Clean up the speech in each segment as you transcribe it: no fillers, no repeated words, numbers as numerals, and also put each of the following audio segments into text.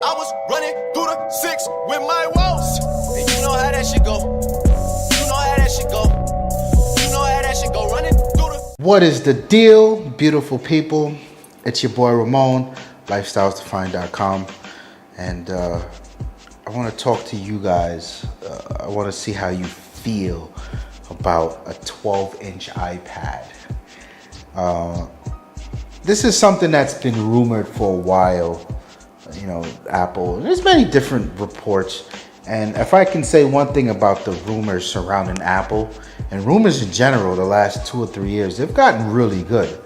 I was running through the 6 with my woes. And you know how that shit go. You know how that shit go. You know how that shit go. Running through the... What is the deal, beautiful people? It's your boy Ramon, lifestylesdefined.com. And I want to talk to you guys. I want to see how you feel about a 12-inch iPad. This is something that's been rumored for a while. You know, Apple, there's many different reports. And if I can say one thing about the rumors surrounding Apple, and rumors in general, the last 2 or 3 years, they've gotten really good.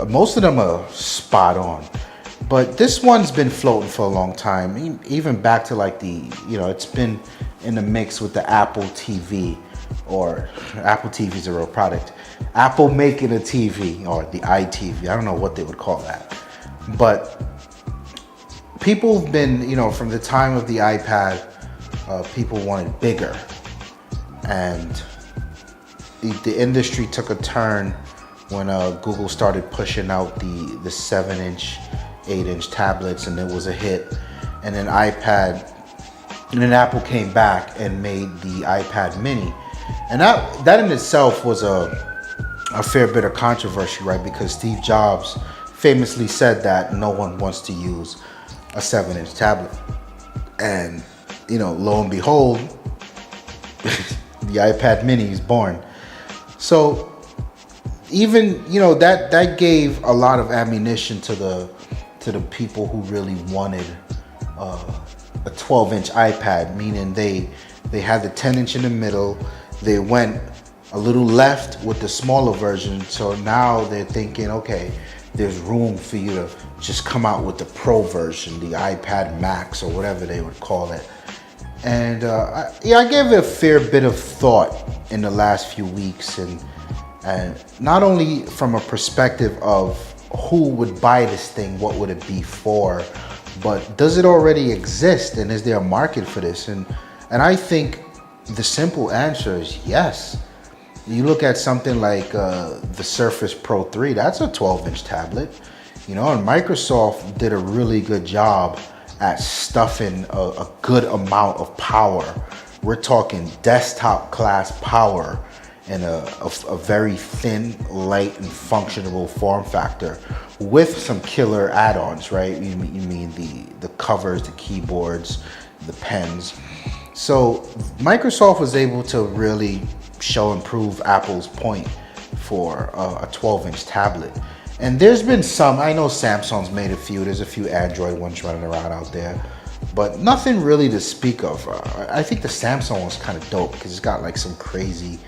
Most of them are spot on. But this one's been floating for a long time, even back to like it's been in the mix with the Apple TV, or Apple TV is a real product. Apple making a TV, or the iTV, I don't know what they would call that. But people have been, from the time of the iPad, people wanted bigger. And the industry took a turn when Google started pushing out the 7-inch, 8-inch tablets, and it was a hit. And then Apple came back and made the iPad mini. And that in itself was a fair bit of controversy, right? Because Steve Jobs famously said that no one wants to use a 7-inch tablet. And, lo and behold, the iPad mini is born. So even, that gave a lot of ammunition to the people who really wanted a 12-inch iPad, meaning they had the 10-inch in the middle. They went a little left with the smaller version. So now they're thinking, okay, there's room for you to just come out with the Pro version, the iPad Max, or whatever they would call it. And I gave it a fair bit of thought in the last few weeks, and not only from a perspective of who would buy this thing, what would it be for, but does it already exist, and is there a market for this? And I think the simple answer is yes. You look at something like the Surface Pro 3, that's a 12-inch tablet, and Microsoft did a really good job at stuffing a good amount of power. We're talking desktop class power in a very thin, light, and functional form factor with some killer add-ons, right? You mean the covers, the keyboards, the pens. So Microsoft was able to really show and prove Apple's point for a 12-inch tablet. And there's been some, I know Samsung's made a few, there's a few Android ones running around out there, but nothing really to speak of. I think the Samsung one's kind of dope because it's got like some crazy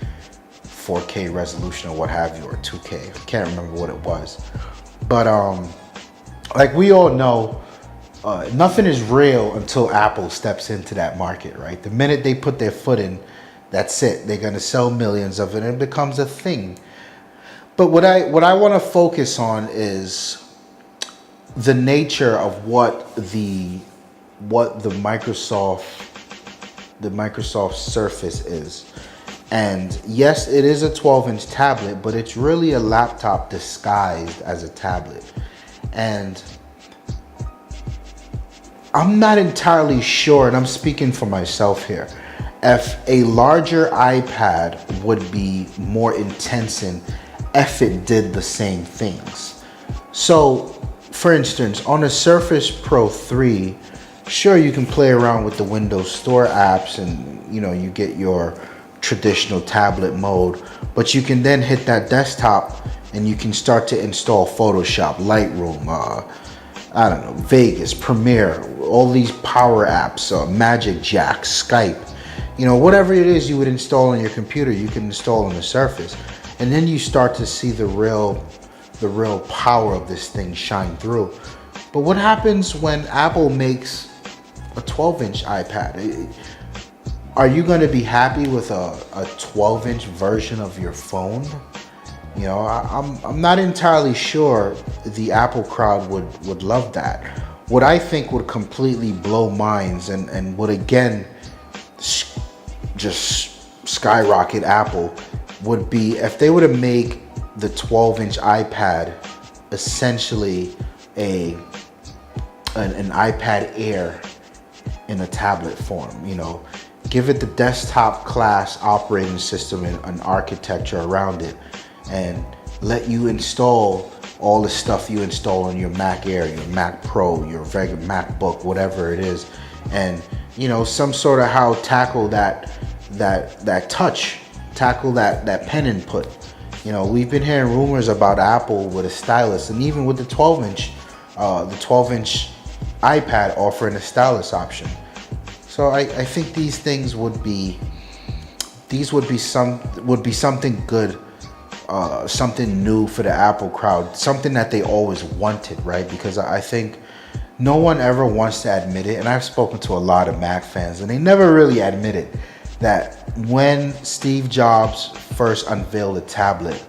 4K resolution or what have you, or 2K. I can't remember what it was. But like we all know, nothing is real until Apple steps into that market, right? The minute they put their foot in, that's it. They're gonna sell millions of it and it becomes a thing. But what I want to focus on is the nature of what the Microsoft Surface is. And yes, it is a 12-inch tablet, but it's really a laptop disguised as a tablet. And I'm not entirely sure, and I'm speaking for myself here, if a larger iPad would be more intensive if it did the same things. So, for instance, on a Surface Pro 3, sure, you can play around with the Windows Store apps and, you get your traditional tablet mode, but you can then hit that desktop and you can start to install Photoshop, Lightroom, Vegas, Premiere, all these power apps, Magic Jack, Skype, whatever it is you would install on your computer, you can install on the Surface. And then you start to see the real power of this thing shine through. But what happens when Apple makes a 12-inch iPad? Are you going to be happy with a 12-inch version of your phone? I'm not entirely sure the Apple crowd would love that. What I think would completely blow minds and would again just skyrocket Apple would be if they were to make the 12-inch iPad essentially a an iPad Air in a tablet form. Give it the desktop class operating system and architecture around it, and let you install all the stuff you install on your Mac Air, your Mac Pro, your regular MacBook, whatever it is, and some sort of how tackle that touch, tackle that pen input. We've been hearing rumors about Apple with a stylus, and even with the 12-inch iPad offering a stylus option. So I think these things would be something good, something new for the Apple crowd, something that they always wanted, right? Because I think no one ever wants to admit it, and I've spoken to a lot of Mac fans, and they never really admitted that when Steve Jobs first unveiled a tablet,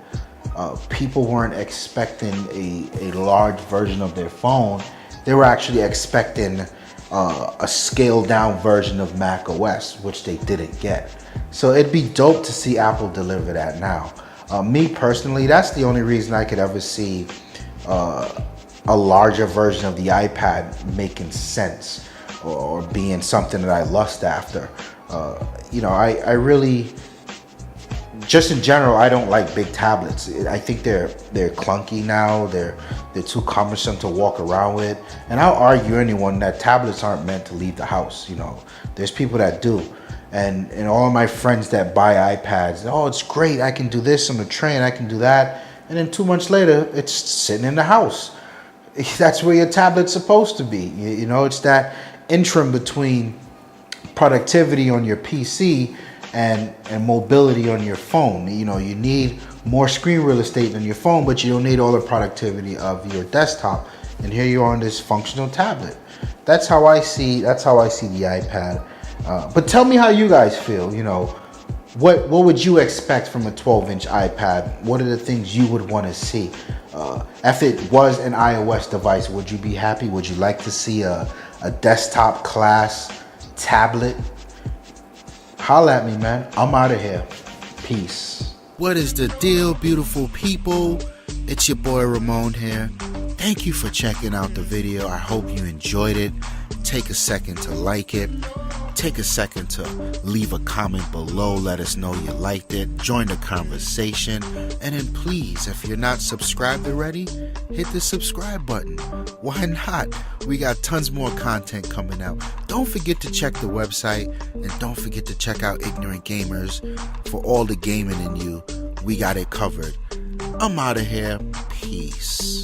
people weren't expecting a large version of their phone. They were actually expecting a scaled down version of Mac OS, which they didn't get. So it'd be dope to see Apple deliver that now. Me personally, that's the only reason I could ever see a larger version of the iPad making sense or being something that I lust after. I really, just in general, I don't like big tablets. I think they're clunky now. They're too cumbersome to walk around with. And I'll argue anyone that tablets aren't meant to leave the house. There's people that do. And all of my friends that buy iPads, oh, it's great. I can do this on the train. I can do that. And then 2 months later, it's sitting in the house. That's where your tablet's supposed to be. It's that interim between productivity on your PC and mobility on your phone. You need more screen real estate on your phone, but you don't need all the productivity of your desktop. And here you are on this functional tablet. That's how I see the iPad. But tell me how you guys feel. What would you expect from a 12-inch iPad? What are the things you would want to see? If it was an iOS device, would you be happy? Would you like to see a desktop class tablet? Holla at me, man. I'm out of here. Peace. What is the deal, beautiful people? It's your boy Ramon here. Thank you for checking out the video. I hope you enjoyed it. Take a second to like it. Take a second to leave a comment below. Let us know you liked it. Join the conversation. And then please, if you're not subscribed already, hit the subscribe button. Why not? We got tons more content coming out. Don't forget to check the website. And don't forget to check out Ignorant Gamers for all the gaming in you. We got it covered. I'm out of here. Peace.